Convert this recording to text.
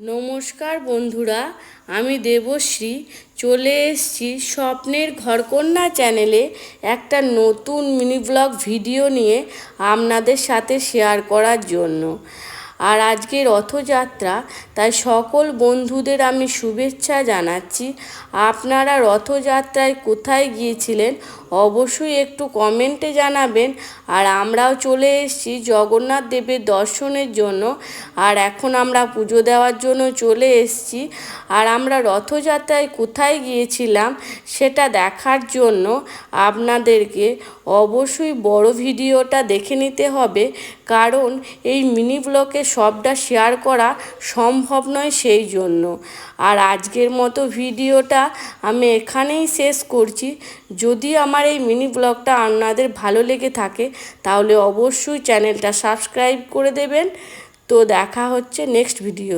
নমস্কার বন্ধুরা, আমি দেবশ্রী চলে এসেছি স্বপ্নের ঘরকন্যা চ্যানেলে একটা নতুন মিনি ব্লগ ভিডিও নিয়ে আপনাদের সাথে শেয়ার করার জন্য। আর আজকে রথযাত্রা, তাই সকল বন্ধুদের আমি শুভেচ্ছা জানাচ্ছি। আপনারা রথযাত্রায় কোথায় গিয়েছিলেন অবশ্যই একটু কমেন্টে জানাবেন। আর আমরাও চলে এসেছি জগন্নাথ দেবের দর্শনের জন্য। আর এখন আমরা পুজো দেওয়ার জন্য চলে এসেছি। আর আমরা রথযাত্রায় কোথায় গিয়েছিলাম সেটা দেখার জন্য আপনাদেরকে অবশ্যই বড় ভিডিওটা দেখে নিতে হবে, কারণ এই মিনি ব্লগে সবটা শেয়ার করা সম্ভব নয় সেই জন্য। আর আজকের মতো ভিডিওটা আমি এখানেই শেষ করছি। যদি আমার এই মিনি ব্লগটা আপনাদের ভালো লেগে থাকে তাহলে অবশ্যই চ্যানেলটা সাবস্ক্রাইব করে দেবেন। তো দেখা হচ্ছে নেক্সট ভিডিও।